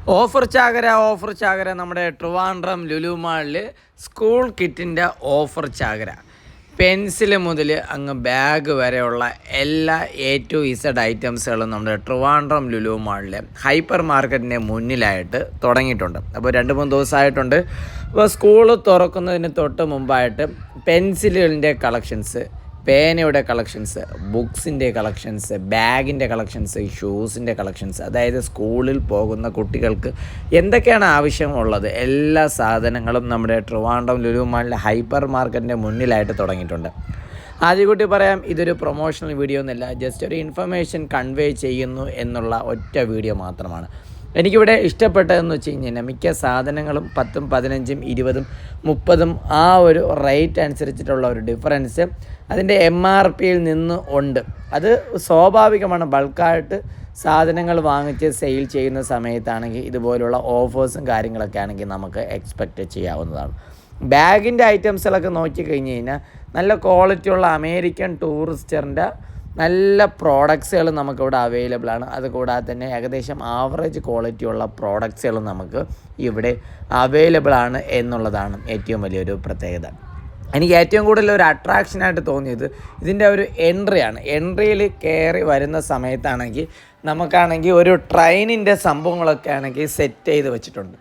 Offer ചാകര നമ്മുടെ ട്രിവാൻഡ്രം ലുലു മാളിൽ സ്കൂൾ കിറ്റിൻ്റെ ഓഫർ ചാകര. പെൻസിൽ മുതൽ അങ്ങ് ബാഗ് വരെയുള്ള എല്ലാ A to Z ഐറ്റംസുകളും നമ്മുടെ ട്രിവാൻഡ്രം ലുലു മാളിൽ ഹൈപ്പർ മാർക്കറ്റിൻ്റെ മുന്നിലായിട്ട് തുടങ്ങിയിട്ടുണ്ട്. അപ്പോൾ 2-3 ദിവസമായിട്ടുണ്ട്. അപ്പോൾ സ്കൂൾ തുറക്കുന്നതിന് തൊട്ട് മുമ്പായിട്ട് പെൻസിലുകളുടെ കളക്ഷൻസ്, പേനയുടെ കളക്ഷൻസ്, ബുക്സിൻ്റെ കളക്ഷൻസ്, ബാഗിൻ്റെ കളക്ഷൻസ്, ഷൂസിൻ്റെ കളക്ഷൻസ്, അതായത് സ്കൂളിൽ പോകുന്ന കുട്ടികൾക്ക് എന്തൊക്കെയാണ് ആവശ്യമുള്ളത് എല്ലാ സാധനങ്ങളും നമ്മുടെ ട്രിവാൻഡ്രം ലുലു മാളിലെ ഹൈപ്പർ മാർക്കറ്റിൻ്റെ മുന്നിലായിട്ട് തുടങ്ങിയിട്ടുണ്ട്. ആദ്യകൂട്ടി പറയാം, ഇതൊരു പ്രൊമോഷണൽ വീഡിയോ ഒന്നുമില്ല, ജസ്റ്റ് ഒരു ഇൻഫർമേഷൻ കൺവേ ചെയ്യുന്നു എന്നുള്ള ഒറ്റ വീഡിയോ മാത്രമാണ്. എനിക്കിവിടെ ഇഷ്ടപ്പെട്ടതെന്ന് വെച്ച് കഴിഞ്ഞാൽ മിക്ക സാധനങ്ങളും 10, 15, 20, 30 ആ ഒരു റേറ്റ് അനുസരിച്ചിട്ടുള്ള ഒരു ഡിഫറൻസ് അതിൻ്റെ MRPയിൽ നിന്ന് ഉണ്ട്. അത് സ്വാഭാവികമാണ്. ബൾക്കായിട്ട് സാധനങ്ങൾ വാങ്ങിച്ച് സെയിൽ ചെയ്യുന്ന സമയത്താണെങ്കിൽ ഇതുപോലുള്ള ഓഫേഴ്സും കാര്യങ്ങളൊക്കെ ആണെങ്കിൽ നമുക്ക് എക്സ്പെക്റ്റ് ചെയ്യാവുന്നതാണ്. ബാഗിൻ്റെ ഐറ്റംസുകളൊക്കെ നോക്കിക്കഴിഞ്ഞ് കഴിഞ്ഞാൽ നല്ല ക്വാളിറ്റിയുള്ള അമേരിക്കൻ ടൂറിസ്റ്ററിൻ്റെ നല്ല പ്രോഡക്ട്സുകൾ നമുക്കിവിടെ അവൈലബിൾ ആണ്. അതുകൂടാതെ തന്നെ ഏകദേശം ആവറേജ് ക്വാളിറ്റിയുള്ള പ്രോഡക്ട്സുകൾ നമുക്ക് ഇവിടെ അവൈലബിൾ ആണ് എന്നുള്ളതാണ് ഏറ്റവും വലിയൊരു പ്രത്യേകത. എനിക്ക് ഏറ്റവും കൂടുതൽ ഒരു അട്രാക്ഷനായിട്ട് തോന്നിയത് ഇതിൻ്റെ ഒരു എൻട്രിയാണ്. എൻട്രിയിൽ കയറി വരുന്ന സമയത്താണെങ്കിൽ നമുക്കാണെങ്കിൽ ഒരു ട്രെയിനിൻ്റെ സംഭവങ്ങളൊക്കെ ആണെങ്കിൽ സെറ്റ് ചെയ്ത് വെച്ചിട്ടുണ്ട്.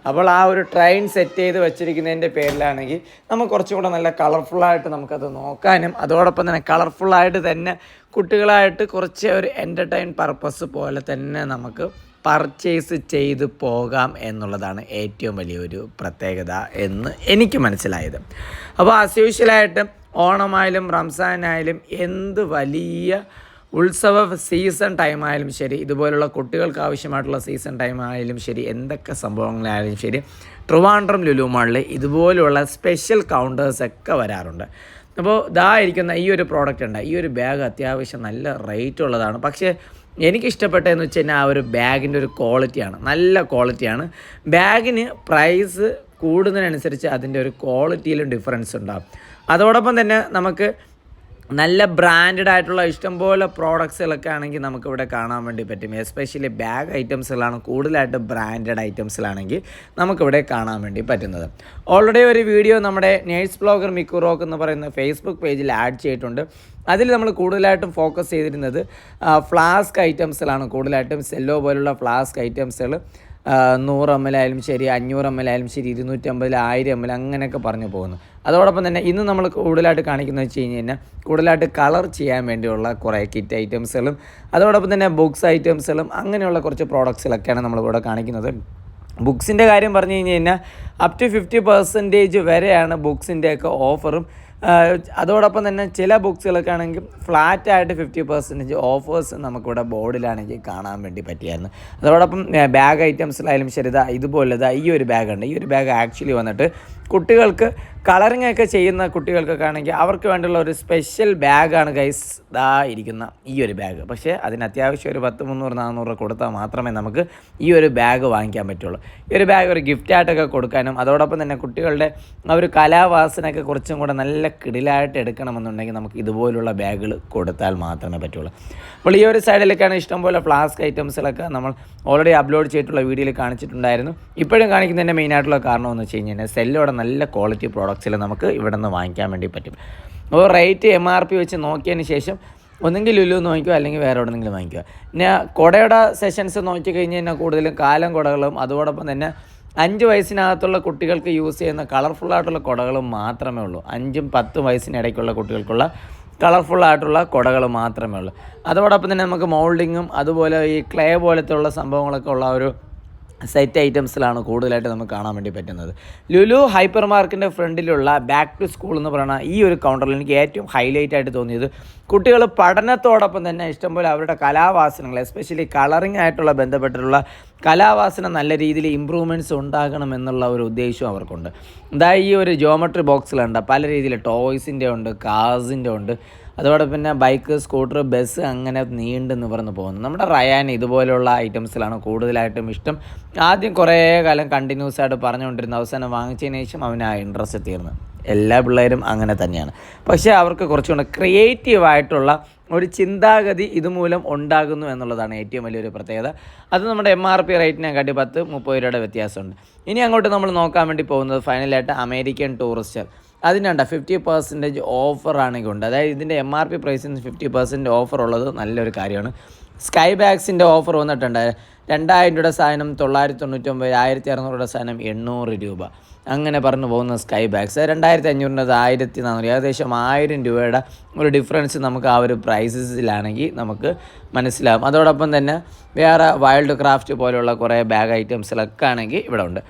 അപ്പോൾ ആ ഒരു ട്രെയിൻ സെറ്റ് ചെയ്ത് വെച്ചിരിക്കുന്നതിൻ്റെ പേരിലാണെങ്കിൽ നമുക്ക് കുറച്ചും കൂടെ നല്ല കളർഫുള്ളായിട്ട് നമുക്കത് നോക്കാനും അതോടൊപ്പം തന്നെ കളർഫുള്ളായിട്ട് തന്നെ കുട്ടികളായിട്ട് കുറച്ച് ഒരു എൻ്റർടൈൻ പർപ്പസ് പോലെ തന്നെ നമുക്ക് പർച്ചേസ് ചെയ്ത് പോകാം എന്നുള്ളതാണ് ഏറ്റവും വലിയൊരു പ്രത്യേകത എന്ന് എനിക്ക് മനസ്സിലായത്. അപ്പോൾ അസ്യൂഷ്വലായിട്ട് ഓണമായാലും റംസാനായാലും എന്ത് വലിയ ഉത്സവ സീസൺ ടൈമായാലും ശരി, ഇതുപോലുള്ള കുട്ടികൾക്ക് ആവശ്യമായിട്ടുള്ള സീസൺ ടൈമായാലും ശരി, എന്തൊക്കെ സംഭവങ്ങളായാലും ശരി, ട്രിവാൻഡ്രം ലുലു മാളിൽ ഇതുപോലുള്ള സ്പെഷ്യൽ കൗണ്ടേഴ്സൊക്കെ വരാറുണ്ട്. അപ്പോൾ ഇരിക്കുന്ന ഈ ഒരു പ്രോഡക്റ്റ് ഉണ്ട്. ഈ ഒരു ബാഗ് അത്യാവശ്യം നല്ല റേറ്റ് ഉള്ളതാണ്. പക്ഷേ എനിക്കിഷ്ടപ്പെട്ടതെന്ന് വെച്ച് കഴിഞ്ഞാൽ ആ ഒരു ബാഗിൻ്റെ ഒരു ക്വാളിറ്റിയാണ്. നല്ല ക്വാളിറ്റിയാണ്. ബാഗിന് പ്രൈസ് കൂടുന്നതിനനുസരിച്ച് അതിൻ്റെ ഒരു ക്വാളിറ്റിയിലും ഡിഫറൻസ് ഉണ്ടാകും. അതോടൊപ്പം തന്നെ നമുക്ക് നല്ല ബ്രാൻഡഡ് ആയിട്ടുള്ള ഇഷ്ടംപോലെ പ്രോഡക്ട്സുകളൊക്കെ ആണെങ്കിൽ നമുക്കിവിടെ കാണാൻ വേണ്ടി പറ്റും. എസ്പെഷ്യലി ബാഗ് ഐറ്റംസുകളാണ് കൂടുതലായിട്ട് ബ്രാൻഡഡ് ഐറ്റംസിലാണെങ്കിൽ നമുക്കിവിടെ കാണാൻ വേണ്ടി പറ്റുന്നത്. ഓൾറെഡി ഒരു വീഡിയോ നമ്മുടെ നേഴ്സ് ബ്ലോഗർ മിക്കു റോക്ക് എന്ന് പറയുന്ന ഫേസ്ബുക്ക് പേജിൽ ആഡ് ചെയ്തിട്ടുണ്ട്. അതിൽ നമ്മൾ കൂടുതലായിട്ടും ഫോക്കസ് ചെയ്തിരുന്നത് ഫ്ലാസ്ക് ഐറ്റംസിലാണ്. കൂടുതലായിട്ടും സെല്ലോ പോലുള്ള ഫ്ലാസ്ക് ഐറ്റംസുകൾ 100 ml ആയാലും ശരി, 500 ml ആയാലും ശരി, 250, 1000 ml അങ്ങനെയൊക്കെ പറഞ്ഞു പോകുന്നു. അതോടൊപ്പം തന്നെ ഇന്ന് നമ്മൾ കൂടുതലായിട്ട് കാണിക്കുന്നത് വെച്ച് കഴിഞ്ഞാൽ കൂടുതലായിട്ട് കളർ ചെയ്യാൻ വേണ്ടിയുള്ള കുറേ കിറ്റ് ഐറ്റംസുകളും അതോടൊപ്പം തന്നെ ബുക്സ് ഐറ്റംസുകളും അങ്ങനെയുള്ള കുറച്ച് പ്രോഡക്ട്സിലൊക്കെയാണ് നമ്മളിവിടെ കാണിക്കുന്നത്. ബുക്സിൻ്റെ കാര്യം പറഞ്ഞു കഴിഞ്ഞാൽ അപ് ടു 50% വരെയാണ് ബുക്സിൻ്റെയൊക്കെ ഓഫറും. അതോടൊപ്പം തന്നെ ചില ബുക്സുകളൊക്കെ ആണെങ്കിൽ ഫ്ലാറ്റായിട്ട് 50% ഓഫേഴ്സ് നമുക്കിവിടെ ബോർഡിലാണെങ്കിൽ കാണാൻ വേണ്ടി പറ്റിയായിരുന്നു. അതോടൊപ്പം ബാഗ് ഐറ്റംസിലായാലും ശരി, ഇതുപോലെ ഈ ഒരു ബാഗുണ്ട്. ഈ ഒരു ബാഗ് ആക്ച്വലി വന്നിട്ട് കുട്ടികൾക്ക് കളറിംഗ് ഒക്കെ ചെയ്യുന്ന കുട്ടികൾക്കൊക്കെ ആണെങ്കിൽ അവർക്ക് വേണ്ടിയുള്ള ഒരു സ്പെഷ്യൽ ബാഗാണ് ഗൈസ് ഇരിക്കുന്ന ഈ ഒരു ബാഗ്. പക്ഷേ അതിന് അത്യാവശ്യം ഒരു 10, 300, 400 കൊടുത്താൽ മാത്രമേ നമുക്ക് ഈ ഒരു ബാഗ് വാങ്ങിക്കാൻ പറ്റുള്ളൂ. ഈ ഒരു ബാഗ് ഒരു ഗിഫ്റ്റായിട്ടൊക്കെ കൊടുക്കാനും അതോടൊപ്പം തന്നെ കുട്ടികളുടെ ആ ഒരു കലാവാസനയൊക്കെ കുറച്ചും കൂടെ നല്ല കിടിലായിട്ട് എടുക്കണമെന്നുണ്ടെങ്കിൽ നമുക്ക് ഇതുപോലുള്ള ബാഗുകൾ കൊടുത്താൽ മാത്രമേ പറ്റുള്ളൂ. അപ്പോൾ ഈ ഒരു സൈഡിലേക്കാണ് ഇഷ്ടംപോലെ ഫ്ലാസ്ക് ഐറ്റംസിലൊക്കെ നമ്മൾ ഓൾറെഡി അപ്ലോഡ് ചെയ്തിട്ടുള്ള വീഡിയോയിൽ കാണിച്ചിട്ടുണ്ടായിരുന്നു. ഇപ്പോഴും കാണിക്കുന്നതിൻ്റെ മെയിനായിട്ടുള്ള കാരണമെന്ന് വെച്ച് കഴിഞ്ഞാൽ സെല്ലോടെ നല്ല ക്വാളിറ്റി പ്രോഡക്ട്സിൽ നമുക്ക് ഇവിടെ നിന്ന് വാങ്ങിക്കാൻ വേണ്ടി പറ്റും. അപ്പോൾ റേറ്റ് MRP വെച്ച് നോക്കിയതിന് ശേഷം ഒന്നെങ്കിൽ ലുലു നോക്കിക്കുക അല്ലെങ്കിൽ വേറെ എവിടെയെങ്കിലും വാങ്ങിക്കുക. പിന്നെ കുടയുടെ സെഷൻസ് നോക്കി കഴിഞ്ഞ് കഴിഞ്ഞാൽ കൂടുതലും കാലം കുടകളും അതോടൊപ്പം തന്നെ 5 വയസ്സിനകത്തുള്ള കുട്ടികൾക്ക് യൂസ് ചെയ്യുന്ന കളർഫുള്ളായിട്ടുള്ള കുടകളും മാത്രമേ ഉള്ളൂ. 5, 10 വയസ്സിനിടയ്ക്കുള്ള കുട്ടികൾക്കുള്ള കളർഫുള്ളായിട്ടുള്ള കുടകൾ മാത്രമേ ഉള്ളൂ. അതോടൊപ്പം തന്നെ നമുക്ക് മോൾഡിങ്ങും അതുപോലെ ഈ ക്ലേ പോലത്തെ ഉള്ള സംഭവങ്ങളൊക്കെ ഉള്ള ഒരു സെറ്റ് ഐറ്റംസിലാണ് കൂടുതലായിട്ട് നമുക്ക് കാണാൻ വേണ്ടി പറ്റുന്നത്. ലുലു ഹൈപ്പർ മാർക്കറ്റിൻ്റെ ഫ്രണ്ടിലുള്ള ബാക്ക് ടു സ്കൂൾ എന്ന് പറയുന്ന ഈ ഒരു കൗണ്ടറിൽ എനിക്ക് ഏറ്റവും ഹൈലൈറ്റ് ആയിട്ട് തോന്നിയത് കുട്ടികൾ പഠനത്തോടൊപ്പം തന്നെ ഇഷ്ടംപോലെ അവരുടെ കലാവാസനകൾ, എസ്പെഷ്യലി കളറിംഗ് ആയിട്ടുള്ള ബന്ധപ്പെട്ടിട്ടുള്ള കലാവാസന നല്ല രീതിയിൽ ഇമ്പ്രൂവ്മെൻറ്റ്സ് ഉണ്ടാകണമെന്നുള്ള ഒരു ഉദ്ദേശവും അവർക്കുണ്ട്. ഈ ഒരു ജോമെട്രി ബോക്സിലുണ്ട്, പല രീതിയിൽ ടോയ്സിൻ്റെ ഉണ്ട്, കാർസിൻ്റെ ഉണ്ട്, അതോടൊപ്പം പിന്നെ ബൈക്ക്, സ്കൂട്ടർ, ബസ് അങ്ങനെ നീണ്ടു നിവർന്ന് പോകുന്നു. നമ്മുടെ റയാൻ ഇതുപോലുള്ള ഐറ്റംസിലാണ് കൂടുതലായിട്ടും ഇഷ്ടം. ആദ്യം കുറേ കാലം കണ്ടിന്യൂസ് ആയിട്ട് പറഞ്ഞുകൊണ്ടിരുന്ന അവസാനം വാങ്ങിച്ചതിന് ശേഷം അവന് ആ ഇൻട്രസ്റ്റ് തീർന്നു. എല്ലാ പിള്ളേരും അങ്ങനെ തന്നെയാണ്. പക്ഷേ അവർക്ക് കുറച്ചുകൂടെ ക്രിയേറ്റീവായിട്ടുള്ള ഒരു ചിന്താഗതി ഇതുമൂലം ഉണ്ടാകുന്നു എന്നുള്ളതാണ് ഏറ്റവും വലിയൊരു പ്രത്യേകത. അത് നമ്മുടെ MRP റേറ്റിനെക്കാട്ടി 10-30 രൂപയുടെ വ്യത്യാസമുണ്ട്. ഇനി അങ്ങോട്ട് നമ്മൾ നോക്കാൻ വേണ്ടി പോകുന്നത് ഫൈനലായിട്ട് അമേരിക്കൻ ടൂറിസ്റ്റർ. അതിനുണ്ട് 50% ഓഫറാണെങ്കിൽ ഉണ്ട്. അതായത് ഇതിൻ്റെ MRP പ്രൈസിൽ നിന്ന് 50% ഓഫർ ഉള്ളത് നല്ലൊരു കാര്യമാണ്. സ്കൈ ബാഗ്സിൻ്റെ ഓഫർ വന്നിട്ടുണ്ട്. 2000 രൂപയുടെ സാധനം 999, 1600 രൂപയുടെ സാധനം 800 രൂപ, അങ്ങനെ പറഞ്ഞു പോകുന്ന സ്കൈ ബാഗ്സ്. 2500 1400, ഏകദേശം 1000 രൂപയുടെ ഒരു ഡിഫറൻസ് നമുക്ക് ആ ഒരു പ്രൈസസിലാണെങ്കിൽ നമുക്ക് മനസ്സിലാകും. അതോടൊപ്പം തന്നെ വേറെ വൈൽഡ് ക്രാഫ്റ്റ് പോലെയുള്ള കുറേ ബാഗ് ഐറ്റംസിലൊക്കെ ആണെങ്കിൽ ഇവിടെ ഉണ്ട്.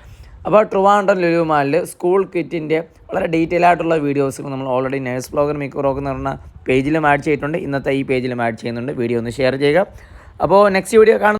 അപ്പോൾ ട്രിവാൻഡ്രം ലുലു മാളിൽ സ്കൂൾ കിറ്റിൻ്റെ വളരെ ഡീറ്റെയിൽ ആയിട്ടുള്ള വീഡിയോസ് നമ്മൾ already nurse blogger Miku rock എന്ന് പറഞ്ഞ പേജിലും ആഡ് ചെയ്തിട്ടുണ്ട്. ഇന്നത്തെ ഈ പേജിലും ആഡ് ചെയ്യുന്നുണ്ട്. വീഡിയോ ഒന്ന് ഷെയർ ചെയ്യുക. അപ്പോൾ നെക്സ്റ്റ് വീഡിയോ കാണും.